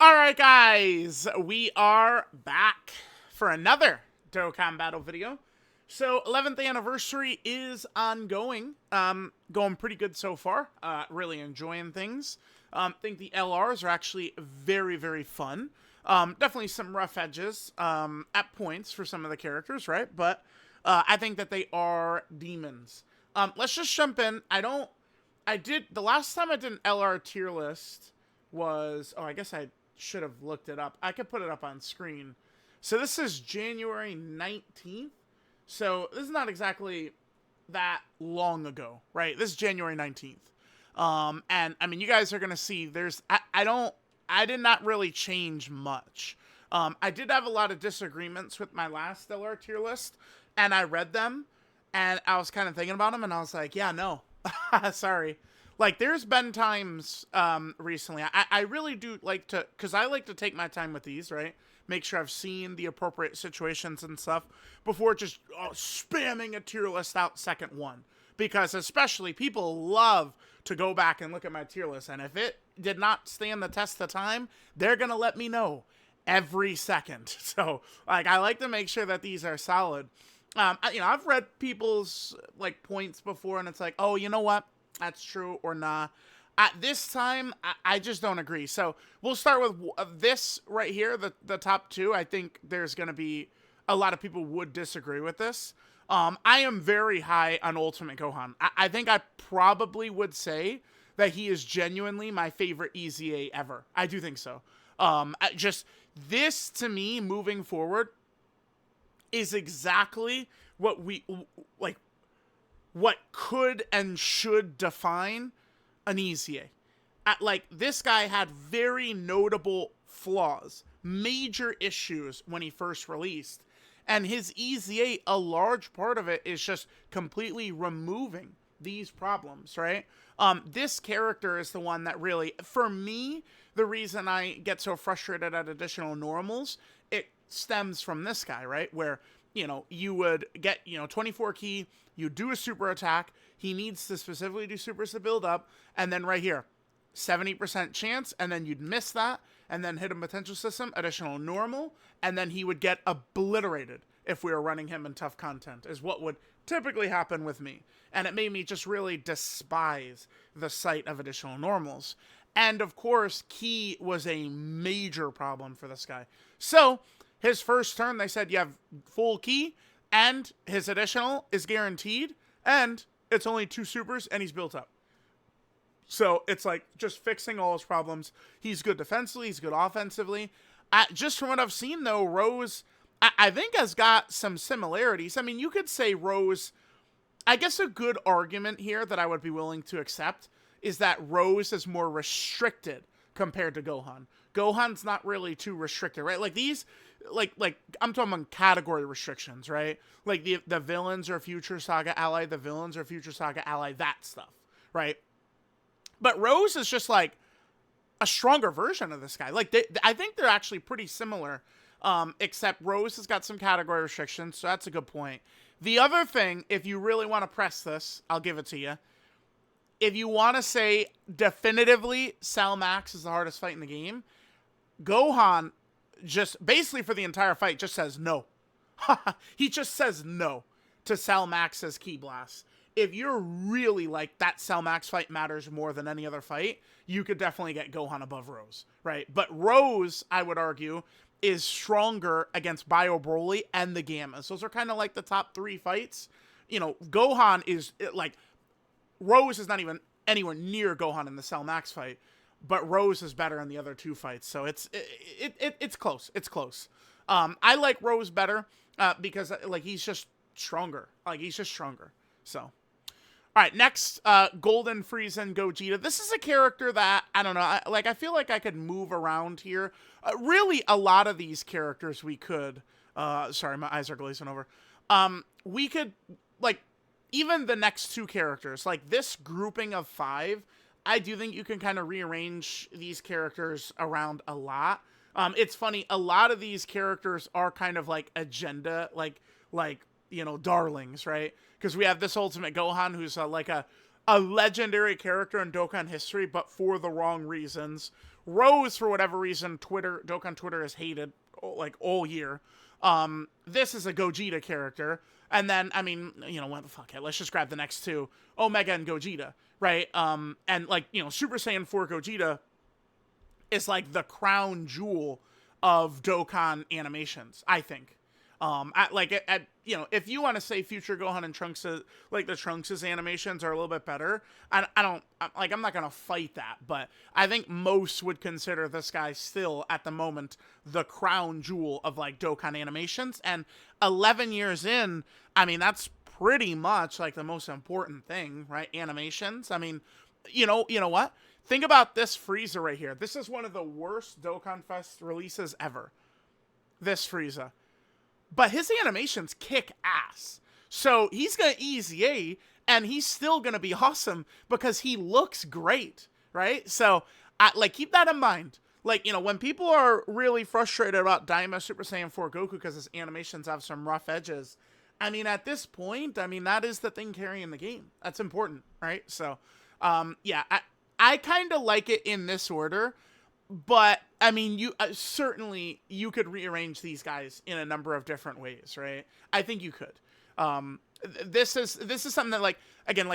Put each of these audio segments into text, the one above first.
Alright guys, we are back for another Dokkan battle video. So 11th anniversary is ongoing, going pretty good so far, really enjoying things. Think the LRs are actually very fun. Definitely some rough edges at points for some of the characters, right? But I think that they are demons. Let's just jump in. The last time I did an LR tier list was, I guess I should have looked it up. I could put it up on screen. So this is January 19th. So this is not exactly that long ago, right? This is January 19th. And I mean, you guys are going to see I did not really change much. I did have a lot of disagreements with my last LR tier list, and I read them, and I was kind of thinking about them, and I was like, yeah, no, sorry. Like, there's been times recently, I really do like to, because I like to take my time with these, right? Make sure I've seen the appropriate situations and stuff before just spamming a tier list out second one. Because especially people love to go back and look at my tier list, and if it did not stand the test of time, they're going to let me know every second. So, like, I like to make sure that these are solid. I've read people's, like, points before, and it's like, oh, you know what? That's true or nah. At this time, I just don't agree. So we'll start with this right here, the top two. I think there's going to be a lot of people would disagree with this. I am very high on Ultimate Gohan. I think I probably would say that he is genuinely my favorite EZA ever. I do think so. Just this, to me, moving forward, is exactly what what could and should define an EZA. This guy had very notable flaws, major issues when he first released. And his EZA, a large part of it is just completely removing these problems, right? This character is the one that really, for me, the reason I get so frustrated at additional normals, it stems from this guy, right? Where, you would get, 24 key, you do a super attack, he needs to specifically do supers to build up, and then right here, 70% chance, and then you'd miss that, and then hit a potential system, additional normal, and then he would get obliterated if we were running him in tough content, is what would typically happen with me. And it made me just really despise the sight of additional normals. And of course, key was a major problem for this guy. So, his first turn, they said you have full key, and his additional is guaranteed, and it's only 2 supers, and he's built up. So it's like just fixing all his problems. He's good defensively, he's good offensively. Just from what I've seen, though, Rose, I think, has got some similarities. I mean, you could say Rose, I guess a good argument here that I would be willing to accept is that Rose is more restricted compared to Gohan. Gohan's not really too restricted, right? Like these, like I'm talking about category restrictions, right? Like the villains are future Saga ally, the villains are future Saga ally, that stuff, right? But Rose is just like a stronger version of this guy. Like I think they're actually pretty similar, except Rose has got some category restrictions, so that's a good point. The other thing, if you really want to press this, I'll give it to you. If you want to say definitively Cell Max is the hardest fight in the game, Gohan just basically for the entire fight just says no. He just says no to Cell Max's Ki Blast. If you're really like that Cell Max fight matters more than any other fight, you could definitely get Gohan above Rose, right? But Rose, I would argue, is stronger against Bio Broly and the Gammas. Those are kind of like the top 3 fights. Gohan is like, Rose is not even anywhere near Gohan in the Cell Max fight, but Rose is better in the other 2 fights. So it's close. It's close. I like Rose better because like he's just stronger. So, all right, next, Golden Frieza Gogeta. This is a character that, I don't know, I feel like I could move around here. Really, a lot of these characters we could, sorry, my eyes are glazing over. We could, like, even the next 2 characters, like this grouping of 5, I do think you can kind of rearrange these characters around a lot. It's funny, a lot of these characters are kind of like agenda, darlings, right? Because we have this Ultimate Gohan who's like a legendary character in Dokkan history, but for the wrong reasons. Rose, for whatever reason, Dokkan Twitter has hated like all year. This is a Gogeta character. And then, I mean, what the fuck, let's just grab the next two, Omega and Gogeta, right? And like, Super Saiyan 4 Gogeta is like the crown jewel of Dokkan animations, I think. If you want to say Future Gohan and Trunks, like the Trunks' animations are a little bit better, I'm not gonna fight that, but I think most would consider this guy still at the moment the crown jewel of like Dokkan animations, and 11 years in, I mean that's pretty much like the most important thing, right? Animations. I mean, you know what? Think about this Frieza right here. This is one of the worst Dokkan Fest releases ever. This Frieza. But his animations kick ass. So he's going to EZA, and he's still going to be awesome because he looks great, right? So, keep that in mind. Like, when people are really frustrated about Daima Super Saiyan 4 Goku because his animations have some rough edges, I mean, at this point, that is the thing carrying the game. That's important, right? So, I kind of like it in this order. But I mean, you certainly you could rearrange these guys in a number of different ways, right? I think you could. This is something that like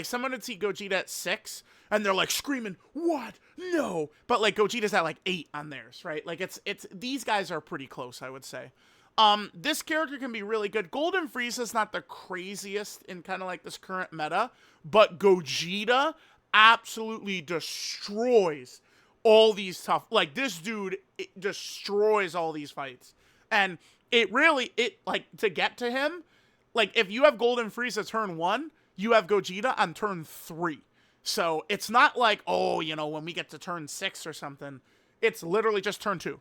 someone would see Gogeta at 6 and they're like screaming, "What? No!" But like Gogeta's at like 8 on theirs, right? Like it's these guys are pretty close, I would say. This character can be really good. Golden Frieza's not the craziest in kind of like this current meta, but Gogeta absolutely destroys all these tough, like this dude destroys all these fights, and it like to get to him, like if you have Golden Frieza turn 1, you have Gogeta on turn 3, so it's not like when we get to turn 6 or something, it's literally just turn 2.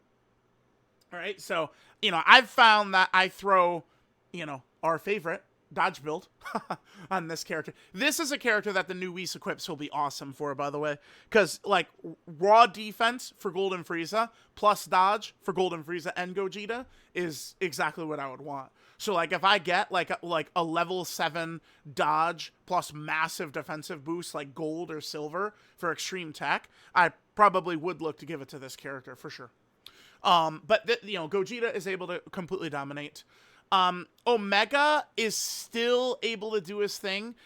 All right, so I've found that I throw our favorite dodge build on this character. This is a character that the new Whis equips will be awesome for, by the way, because like raw defense for Golden Frieza plus dodge for Golden Frieza and Gogeta is exactly what I would want. So like if I get like a level 7 dodge plus massive defensive boost like gold or silver for extreme tech, I probably would look to give it to this character for sure. But Gogeta is able to completely dominate. Omega is still able to do his thing.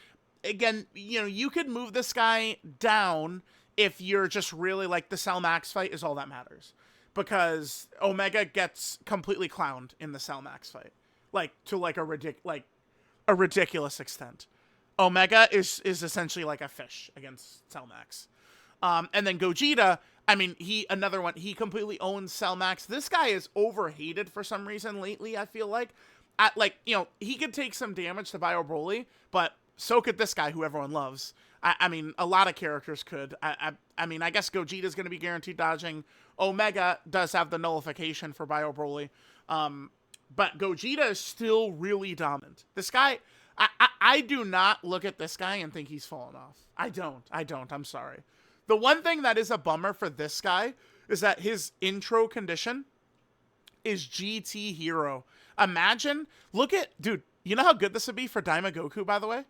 Again, you could move this guy down if you're just really like the Cell Max fight is all that matters. Because Omega gets completely clowned in the Cell Max fight. Like, to like a ridiculous extent. Omega is essentially like a fish against Cell Max. And then Gogeta, I mean, he completely owns Cell Max. This guy is overhated for some reason lately, I feel like. He could take some damage to Bio Broly, but so could this guy who everyone loves. I mean, a lot of characters could. I mean, I guess Gogeta's going to be guaranteed dodging. Omega does have the nullification for Bio Broly. But Gogeta is still really dominant. This guy, I do not look at this guy and think he's fallen off. I don't. I'm sorry. The one thing that is a bummer for this guy is that his intro condition is GT Hero. Imagine, dude, you know how good this would be for Daima Goku, by the way?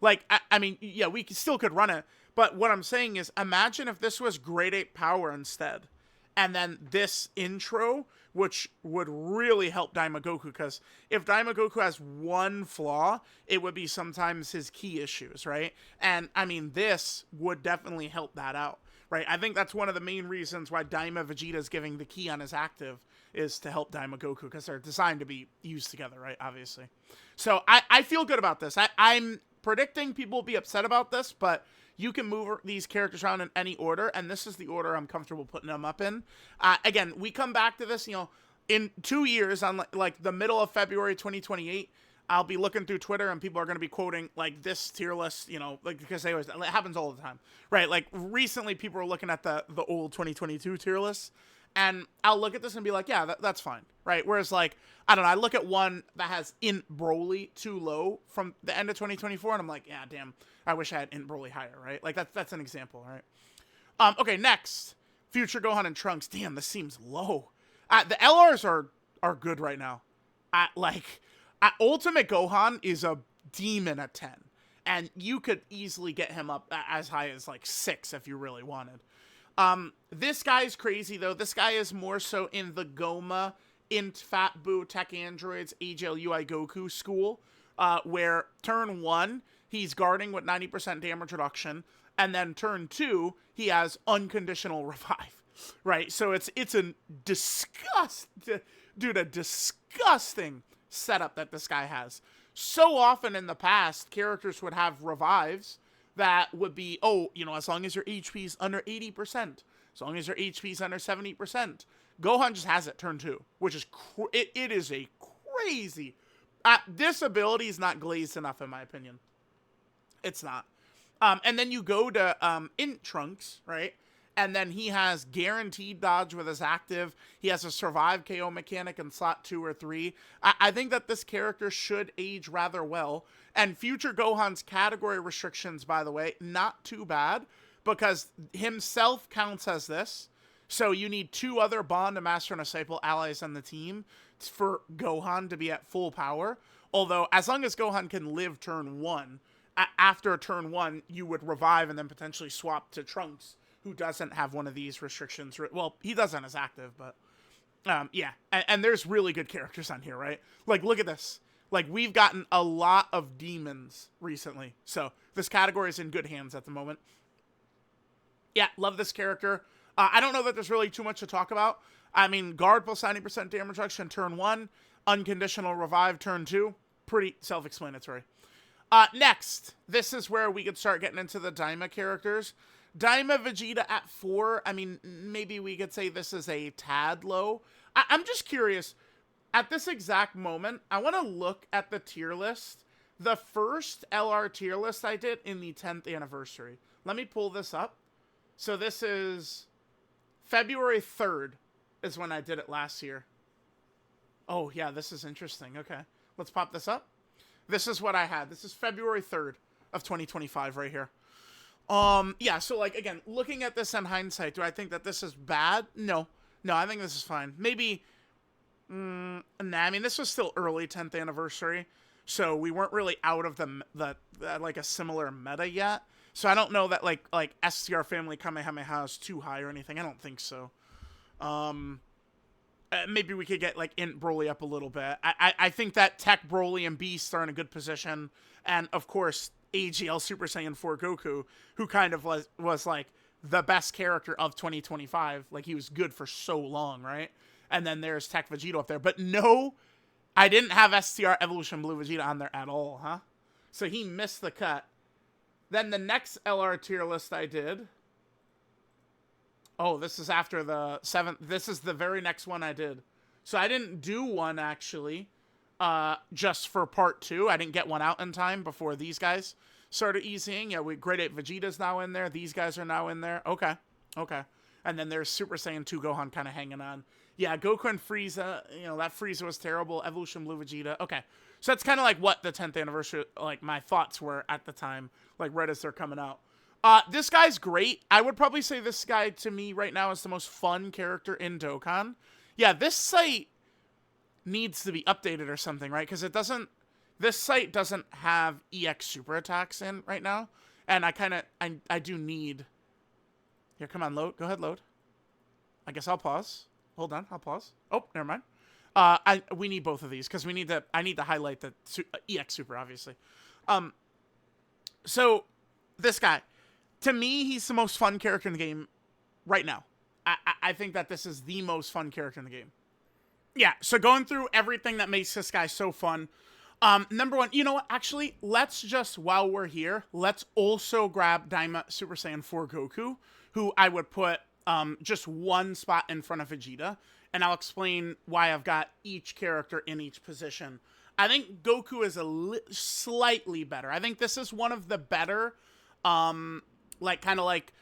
Like, I mean, yeah, we still could run it, but what I'm saying is, imagine if this was Grade 8 power instead, and then this intro, which would really help Daima Goku, because if Daima Goku has one flaw, it would be sometimes his key issues, right? And, I mean, this would definitely help that out, right? I think that's one of the main reasons why Daima Vegeta is giving the key on his active, is to help Daima Goku, because they're designed to be used together, right? Obviously. So I feel good about this. I'm predicting people will be upset about this, but you can move these characters around in any order, and this is the order I'm comfortable putting them up in. Again, we come back to this, in 2 years, on like the middle of February 2028, I'll be looking through Twitter, and people are going to be quoting like this tier list, like because it happens all the time, right? Like recently, people were looking at the old 2022 tier list. And I'll look at this and be like, yeah, that's fine, right? Whereas, like, I don't know, I look at one that has Int Broly too low from the end of 2024, and I'm like, yeah, damn, I wish I had Int Broly higher, right? Like, that's an example, right? Okay, next, Future Gohan and Trunks. Damn, this seems low. The LRs are good right now. Ultimate Gohan is a demon at 10, and you could easily get him up as high as, like, 6 if you really wanted. This guy's crazy though. This guy is more so in the Goma, Int, Fat Boo, Tech Androids, AGLUI Goku school, where turn 1, he's guarding with 90% damage reduction, and then turn 2, he has unconditional revive, right? So it's a a disgusting setup that this guy has. So often in the past, characters would have revives that would be, oh, you know, as long as your HP's under 80%, as long as your HP's under 70%. Gohan just has it turn 2, which is, it is a crazy, this ability is not glazed enough in my opinion. It's not. And then you go to Int Trunks, right? And then he has guaranteed dodge with his active. He has a survive KO mechanic in slot 2 or 3. I think that this character should age rather well. And future Gohan's category restrictions, by the way, not too bad, because himself counts as this. So you need 2 other Bond and Master and Disciple allies on the team for Gohan to be at full power. Although, as long as Gohan can live turn 1, after turn 1, you would revive and then potentially swap to Trunks, who doesn't have one of these restrictions. Well, he doesn't as active, but yeah. And there's really good characters on here, right? Like, look at this. Like, we've gotten a lot of demons recently. So this category is in good hands at the moment. Yeah, love this character. I don't know that there's really too much to talk about. I mean, guard plus 90% damage reduction turn 1, unconditional revive turn 2. Pretty self-explanatory. Next, this is where we could start getting into the Daima characters. Daima Vegeta at 4, I mean, maybe we could say this is a tad low. I'm just curious, at this exact moment, I want to look at the tier list. The first LR tier list I did in the 10th anniversary. Let me pull this up. So this is February 3rd is when I did it last year. Oh, yeah, this is interesting. Okay, let's pop this up. This is what I had. This is February 3rd of 2025 right here. Yeah, so, like, again, looking at this in hindsight, do I think that this is bad? No. No, I think this is fine. Maybe, nah, I mean, this was still early 10th anniversary, so we weren't really out of the like, a similar meta yet. So I don't know that, like STR Family Kamehameha is too high or anything. I don't think so. Maybe we could get, like, Int Broly up a little bit. I think that Tech Broly and Beast are in a good position, and, of course, AGL Super Saiyan 4 Goku, who kind of was like the best character of 2025. Like, he was good for so long, right? And then there's Tech Vegeta up there. But no, I didn't have STR Evolution Blue Vegeta on there at all, huh? So he missed the cut. Then the next LR tier list I did. Oh, this is after the 7th. This is the very next one I did. So I didn't do one, actually. Just for part 2. I didn't get one out in time before these guys started easing. Yeah, Grade 8 Vegeta's now in there. These guys are now in there. Okay. Okay. And then there's Super Saiyan 2 Gohan kind of hanging on. Yeah, Goku and Frieza, you know, that Frieza was terrible. Evolution Blue Vegeta. Okay. So that's kind of like what the 10th anniversary, like, my thoughts were at the time, like, right as they're coming out. This guy's great. I would probably say this guy, to me, right now, is the most fun character in Dokkan. Yeah, this site needs to be updated or something, right? Because this site doesn't have EX super attacks in right now. And I do need, here, come on, load, go ahead, load. I guess I'll pause. Hold on, I'll pause. Oh, never mind. We need both of these, because I need to highlight the EX super, obviously. So, this guy, to me, he's the most fun character in the game right now. I think that this is the most fun character in the game. Yeah, so going through everything that makes this guy so fun. Number 1, you know what? Actually, let's just, while we're here, let's also grab Daima Super Saiyan 4 Goku, who I would put just one spot in front of Vegeta, and I'll explain why I've got each character in each position. I think Goku is slightly better. I think this is one of the better, like, kind of like,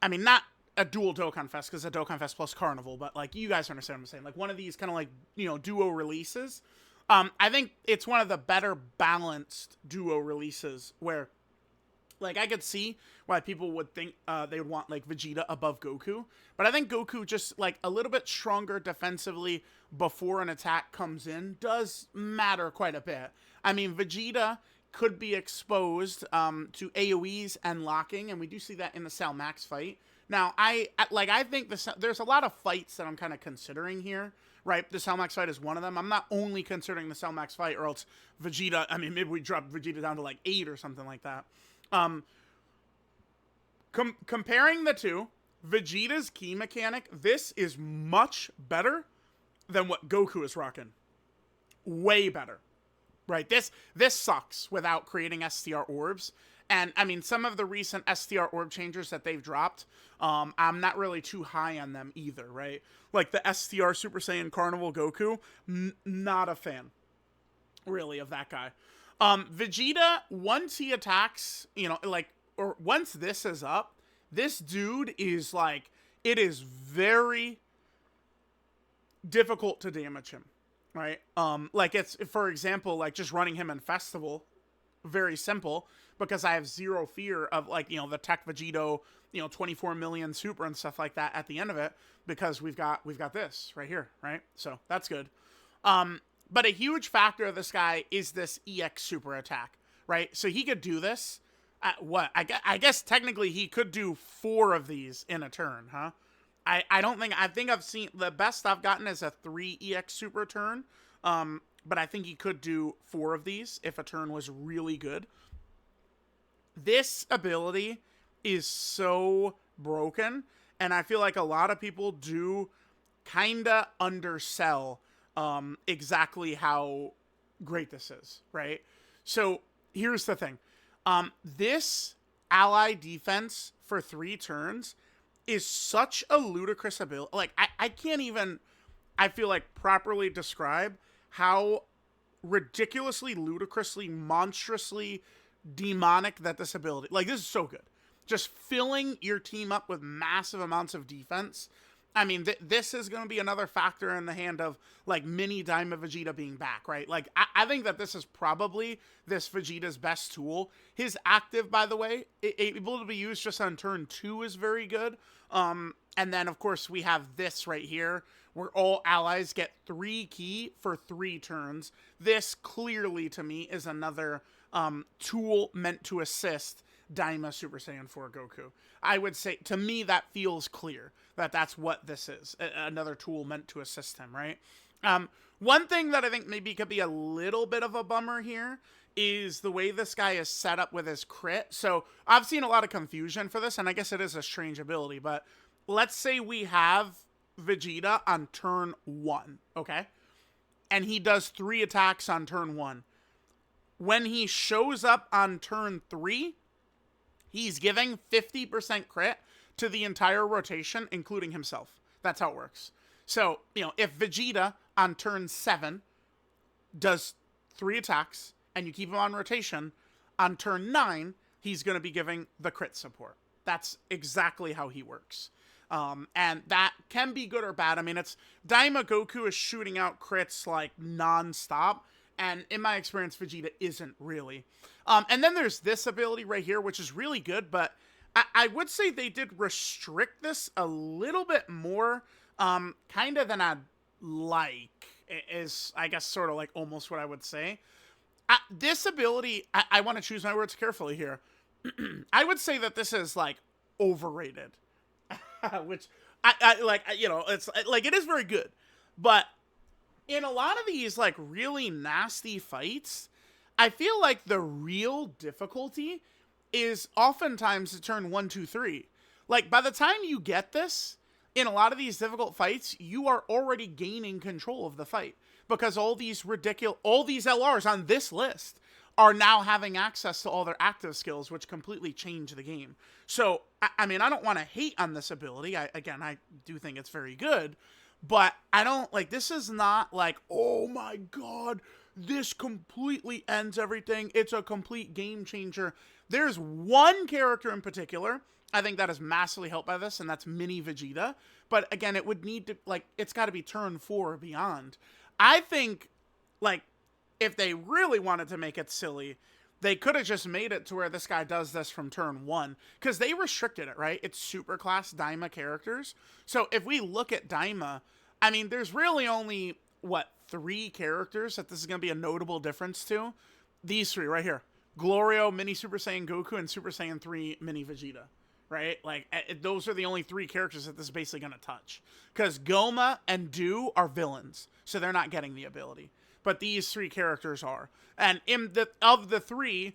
I mean, not a dual Dokkan Fest, because a Dokkan Fest plus Carnival, but, like, you guys understand what I'm saying. Like, one of these kind of, like, you know, duo releases. I think it's one of the better balanced duo releases where, like, I could see why people would think they would want, like, Vegeta above Goku. But I think Goku just, like, a little bit stronger defensively before an attack comes in does matter quite a bit. I mean, Vegeta could be exposed to AoEs and locking, and we do see that in the Sal Max fight. Now, I think there's a lot of fights that I'm kind of considering here, right? The Cell Max fight is one of them. I'm not only considering the Cell Max fight, or else Vegeta. I mean, maybe we drop Vegeta down to like 8 or something like that. Comparing the two, Vegeta's key mechanic, this is much better than what Goku is rocking. Way better. Right? This sucks without creating STR orbs. And, I mean, some of the recent STR orb changers that they've dropped, I'm not really too high on them either, right? Like the STR Super Saiyan Carnival Goku, not a fan, really, of that guy. Vegeta, once he attacks, you know, like, or once this is up, this dude is like, it is very difficult to damage him, right? Like it's, for example, like just running him in Festival, very simple, because I have zero fear of like, you know, the Tech Vegito, you know, 24 million super and stuff like that at the end of it, because we've got this right here, right? So that's good. But a huge factor of this guy is this EX super attack, right? So he could do this at what? I guess technically he could do 4 of these in a turn, huh? I think I've seen, the best I've gotten is a 3 EX super turn. But I think he could do 4 of these if a turn was really good. This ability is so broken, and I feel like a lot of people do kinda undersell exactly how great this is, right? So here's the thing. This ally defense for 3 turns is such a ludicrous ability. Like, I can't even, I feel like, properly describe how ridiculously, ludicrously, monstrously demonic that this ability, like, this is so good. Just filling your team up with massive amounts of defense. I mean, this is going to be another factor in the hand of, like, mini Daima Vegeta being back, right? Like, I think that this is probably this Vegeta's best tool. His active, by the way, able to be used just on turn 2 is very good. And then, of course, we have this right here, where all allies get 3 ki for 3 turns. This, clearly, to me, is another tool meant to assist Daima Super Saiyan 4 Goku. I would say, to me, that feels clear that that's what this is. Another tool meant to assist him, right? One thing that I think maybe could be a little bit of a bummer here is the way this guy is set up with his crit. So I've seen a lot of confusion for this, and I guess it is a strange ability, but let's say we have Vegeta on turn 1, okay? And he does 3 attacks on turn 1. When he shows up on turn 3, he's giving 50% crit to the entire rotation, including himself. That's how it works. So, you know, if Vegeta on turn 7 does 3 attacks, and you keep him on rotation, on turn 9, he's going to be giving the crit support. That's exactly how he works. And that can be good or bad. I mean, it's Daima Goku is shooting out crits like non-stop, and in my experience, Vegeta isn't really. And then there's this ability right here, which is really good, but I would say they did restrict this a little bit more, kind of than I'd like, is, I guess, sort of like almost what I would say. This ability, I want to choose my words carefully here. I would say that this is, like, overrated. Which, I like, you know, it's, like, it is very good. But in a lot of these, like, really nasty fights, I feel like the real difficulty is oftentimes to turn 1, 2, 3. Like, by the time you get this, in a lot of these difficult fights, you are already gaining control of the fight. Because all these LRs on this list are now having access to all their active skills, which completely change the game. So, I mean, I don't want to hate on this ability. I do think it's very good. But I don't, like, this is not like, oh my god, this completely ends everything. It's a complete game changer. There's one character in particular, I think, that is massively helped by this, and that's Mini Vegeta. But again, it would need to, like, it's got to be turn 4 or beyond. I think, like, if they really wanted to make it silly, they could have just made it to where this guy does this from turn 1. Because they restricted it, right? It's superclass Daima characters. So if we look at Daima, I mean, there's really only, what, 3 characters that this is going to be a notable difference to? These 3 right here. Glorio, Mini Super Saiyan Goku, and Super Saiyan 3 Mini Vegeta. right? Like, those are the only 3 characters that this is basically going to touch. Because Goma and Do are villains, so they're not getting the ability. But these 3 characters are. And of the 3,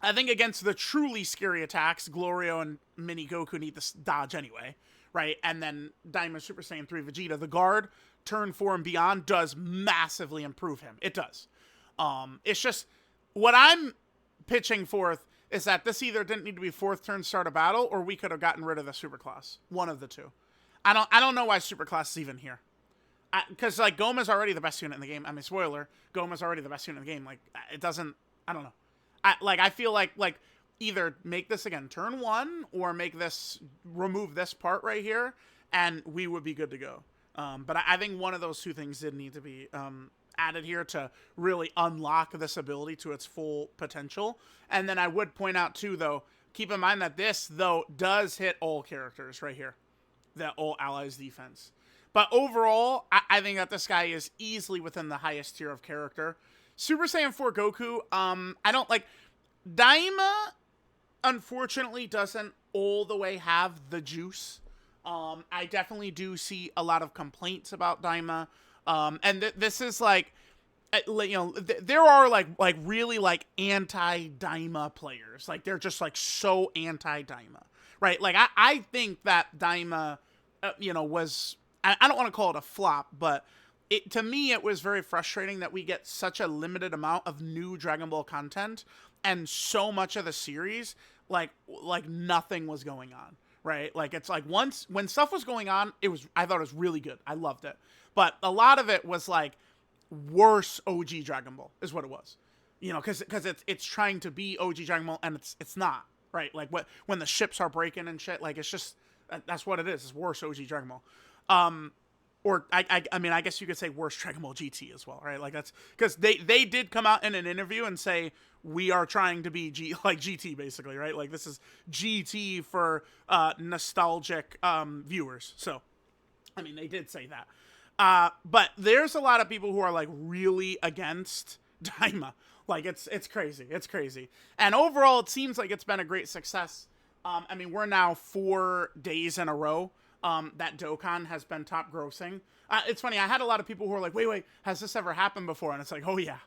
I think against the truly scary attacks, Glorio and Mini Goku need to dodge anyway, right? And then Daima Super Saiyan 3 Vegeta, the guard, turn 4 and beyond, does massively improve him. It does. It's just, what I'm pitching forth is that this either didn't need to be 4th turn start a battle, or we could have gotten rid of the superclass. One of the 2. I don't know why superclass is even here. Because, like, Goma's already the best unit in the game. I mean, spoiler, Goma's already the best unit in the game. Like, it doesn't, I don't know. I feel like either make this again turn 1, or remove this part right here, and we would be good to go. But I think one of those 2 things did need to be added here to really unlock this ability to its full potential. And then I would point out too, though, keep in mind that this, though, does hit all characters right here, the all allies defense. But overall, I think that this guy is easily within the highest tier of character. Super Saiyan 4 Goku, I don't like... Daima, unfortunately, doesn't all the way have the juice. I definitely do see a lot of complaints about Daima. And this is like, you know, there are like really like anti-Daima players. Like, they're just like so anti-Daima, right? Like, I think that Daima, you know, was, I don't want to call it a flop, but to me, it was very frustrating that we get such a limited amount of new Dragon Ball content, and so much of the series, like nothing was going on, right? Like, it's like when stuff was going on, I thought it was really good. I loved it. But a lot of it was like worse OG Dragon Ball is what it was, you know, because it's trying to be OG Dragon Ball, and it's not, right? Like, when the ships are breaking and shit, like, it's just, that's what it is. It's worse OG Dragon Ball. Or I mean, I guess you could say worse Dragon Ball GT as well, right? Like, that's because they did come out in an interview and say, we are trying to be GT, basically, right? Like, this is GT for nostalgic viewers. So, I mean, they did say that. But there's a lot of people who are like really against Daima. Like, it's crazy. It's crazy. And overall, it seems like it's been a great success. I mean, we're now 4 days in a row that Dokkan has been top grossing. It's funny, I had a lot of people who were like, wait, has this ever happened before? And it's like, oh yeah.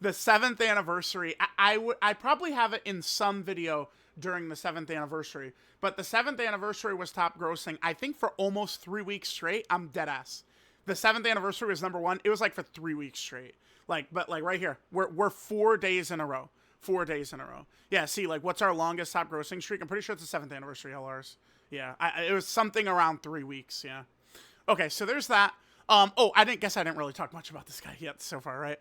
The 7th anniversary, I probably have it in some video during the 7th anniversary, but the 7th anniversary was top grossing, I think, for almost 3 weeks straight. I'm dead ass. The 7th anniversary was number 1. It was like for 3 weeks straight. Like, but like right here, we're 4 days in a row. 4 days in a row. Yeah, see, like, what's our longest top grossing streak? I'm pretty sure it's the 7th anniversary LRS. Yeah, it was something around 3 weeks, yeah. Okay, so there's that. I didn't really talk much about this guy yet so far, right?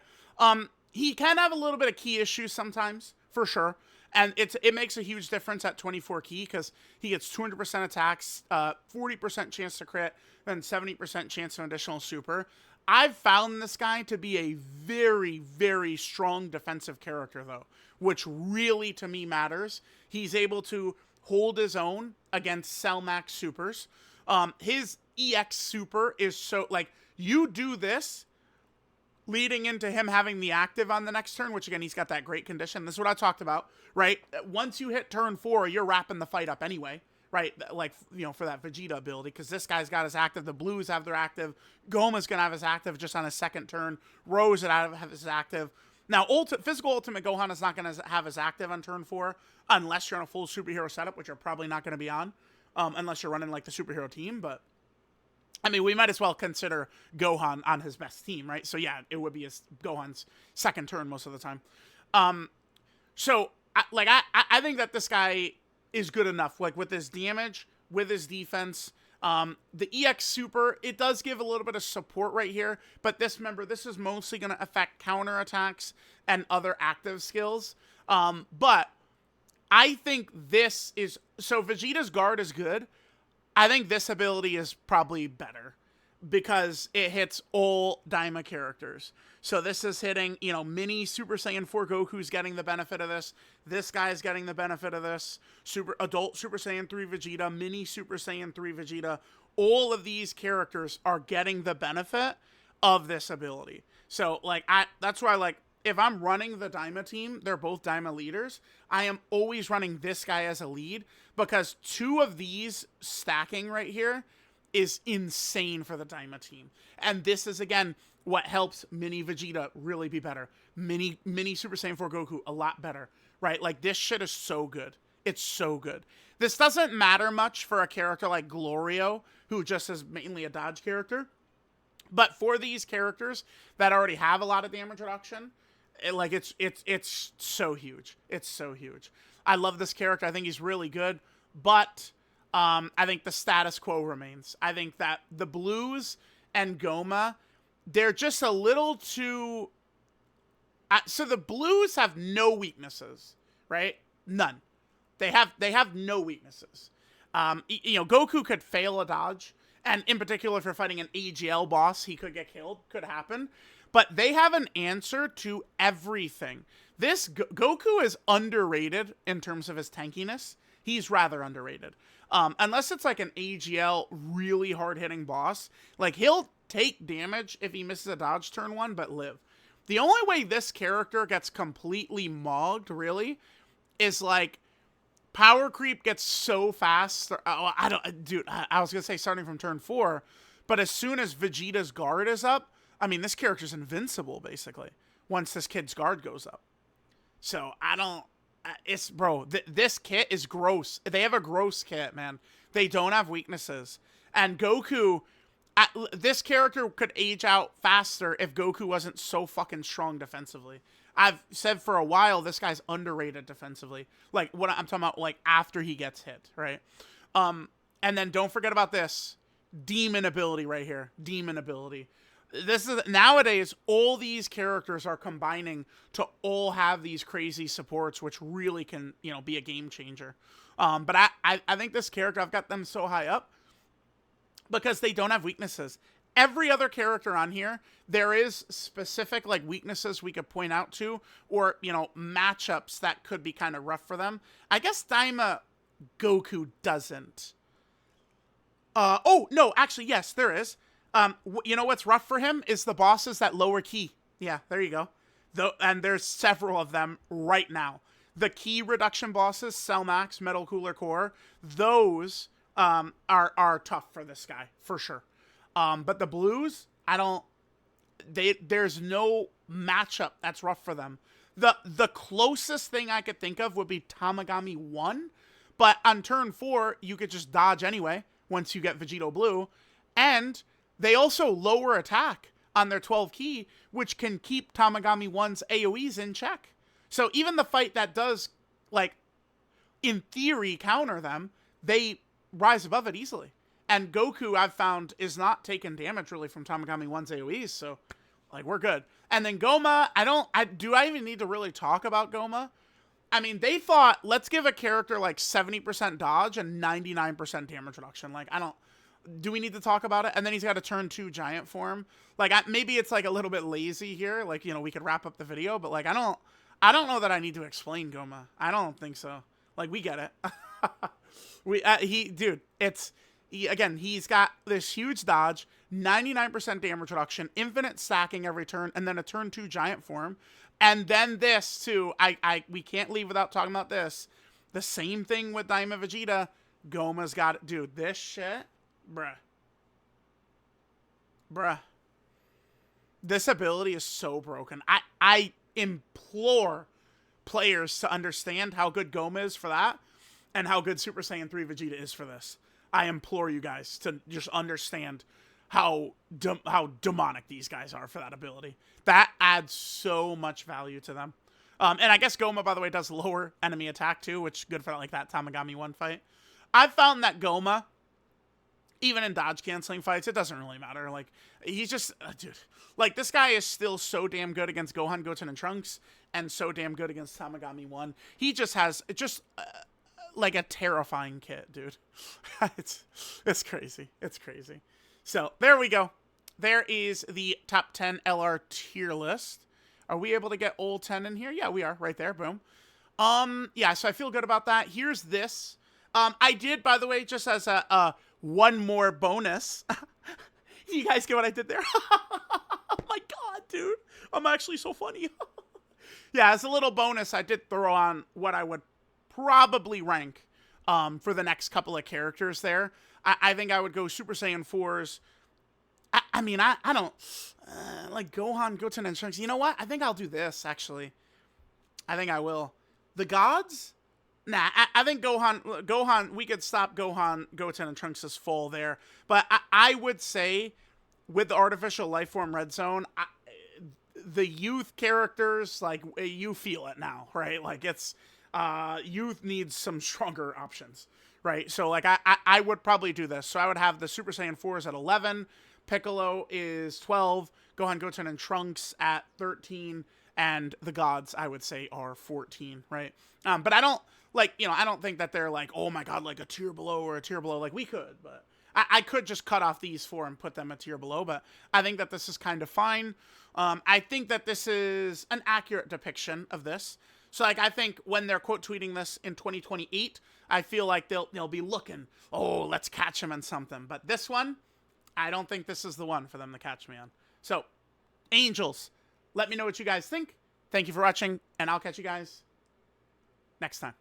He can have a little bit of key issues sometimes, for sure. And it makes a huge difference at 24 key, because he gets 200% attacks, 40% chance to crit, then 70% chance of additional super. I've found this guy to be a very, very strong defensive character, though, which really, to me, matters. He's able to hold his own against Cell Max supers. His EX super is so, like, you do this leading into him having the active on the next turn, which, again, he's got that great condition. This is what I talked about, right? Once you hit turn 4, you're wrapping the fight up anyway, right? Like, you know, for that Vegeta ability, because this guy's got his active. The Blues have their active. Goma's going to have his active just on his second turn. Rose would have his active. Now, Physical Ultimate Gohan is not going to have his active on turn 4 unless you're on a full superhero setup, which you're probably not going to be on, unless you're running, like, the superhero team, but I mean, we might as well consider Gohan on his best team, right? So yeah, it would be Gohan's second turn most of the time. So I think that this guy is good enough, like, with his damage, with his defense. The EX super, it does give a little bit of support right here, but this is mostly going to affect counter attacks and other active skills. But I think this is, so Vegeta's guard is good. I think this ability is probably better because it hits all Daima characters. So this is hitting, you know, mini Super Saiyan 4 Goku's getting the benefit of this. This guy's getting the benefit of this. Adult Super Saiyan 3 Vegeta, mini Super Saiyan 3 Vegeta. All of these characters are getting the benefit of this ability. So, like, that's why, like, if I'm running the Daima team, they're both Daima leaders, I am always running this guy as a lead because 2 of these stacking right here is insane for the Daima team. And this is, again, what helps Mini Vegeta really be better. Mini Super Saiyan 4 Goku, a lot better, right? Like, this shit is so good. It's so good. This doesn't matter much for a character like Glorio, who just is mainly a dodge character. But for these characters that already have a lot of damage reduction, it's so huge. It's so huge. I love this character. I think he's really good. But I think the status quo remains. I think that the Blues and Goma, they're just a little too... so the Blues have no weaknesses, right? None. They have no weaknesses. Goku could fail a dodge. And in particular, if you're fighting an AGL boss, he could get killed. Could happen. But they have an answer to everything. This Goku is underrated in terms of his tankiness. He's rather underrated. Unless it's like an AGL really hard-hitting boss. Like, he'll take damage if he misses a dodge turn 1, but live. The only way this character gets completely mogged, really, is like... Power creep gets so fast. I was going to say starting from turn 4, but as soon as Vegeta's guard is up, I mean, this character's invincible, basically, once this kid's guard goes up. So, this kit is gross. They have a gross kit, man. They don't have weaknesses. And Goku, this character could age out faster if Goku wasn't so fucking strong defensively. I've said for a while, this guy's underrated defensively. Like, what I'm talking about, like, after he gets hit, right? And then don't forget about this. Demon ability right here. Demon ability. This is, nowadays, all these characters are combining to all have these crazy supports, which really can, be a game changer. But I think this character, I've got them so high up because they don't have weaknesses. Every other character on here, there is specific like weaknesses we could point out to, or matchups that could be kind of rough for them. I guess Daima Goku doesn't. Oh no, actually yes, there is. What's rough for him is the bosses that lower key. Yeah, there you go. And there's several of them right now. The key reduction bosses, Cell Max, Metal Cooler Core, those are tough for this guy for sure. But the Blues, there's no matchup that's rough for them. The closest thing I could think of would be Tamagami 1, but on turn 4, you could just dodge anyway once you get Vegito Blue, and they also lower attack on their 12 key, which can keep Tamagami 1's AoEs in check. So even the fight that does, like, in theory, counter them, they rise above it easily. And Goku, I've found, is not taking damage, really, from Tamagami 1's AoEs, so, like, we're good. And then Goma, do I even need to really talk about Goma? I mean, they thought, let's give a character, like, 70% dodge and 99% damage reduction. Like, do we need to talk about it? And then he's got a turn 2 giant form. Like, maybe it's, like, a little bit lazy here. Like, we could wrap up the video, but, like, I don't know that I need to explain Goma. I don't think so. Like, we get it. He's got this huge dodge, 99% damage reduction, infinite stacking every turn, and then a turn 2 giant form. And then this, too. We can't leave without talking about this. The same thing with Daima Vegeta. Goma's got it. Dude, this shit, bruh. This ability is so broken. I implore players to understand how good Goma is for that, and how good Super Saiyan 3 Vegeta is for this. I implore you guys to just understand how demonic these guys are for that ability. That adds so much value to them. And I guess Goma, by the way, does lower enemy attack too, which is good for like that Tamagami 1 fight. I've found that Goma, even in dodge canceling fights, it doesn't really matter. Like, he's just, dude, like, this guy is still so damn good against Gohan, Goten, and Trunks, and so damn good against Tamagami 1. He just has, like a terrifying kit, dude. It's crazy. It's crazy. So there we go. There is the top 10 LR tier list. Are we able to get all 10 in here? Yeah, we are right there. Boom. Yeah, so I feel good about that. Here's this. I did, by the way, just as a one more bonus. You guys get what I did there? Oh my God, dude. I'm actually so funny. Yeah, as a little bonus, I did throw on what I would probably rank for the next couple of characters there. I think I would go Super Saiyan 4s. I mean, I don't like Gohan, Goten, and Trunks. You know what? I think I'll do this, actually. I think I will. The gods? Nah, I think Gohan, we could stop Gohan, Goten, and Trunks' full there. But I would say, with the artificial life form red zone, the youth characters, like, you feel it now, right? Like, it's, youth needs some stronger options, right? So, like, I would probably do this. So I would have the Super Saiyan 4s at 11, Piccolo is 12, Gohan, Goten, and Trunks at 13, and the gods, I would say, are 14, right? But I don't, like, I don't think that they're like, oh my god, like a tier below or a tier below. Like, we could, but I could just cut off these 4 and put them a tier below, but I think that this is kind of fine. I think that this is an accurate depiction of this. So, like, I think when they're quote tweeting this in 2028, I feel like they'll be looking, oh, let's catch him in something. But this one, I don't think this is the one for them to catch me on. So, Angels, let me know what you guys think. Thank you for watching, and I'll catch you guys next time.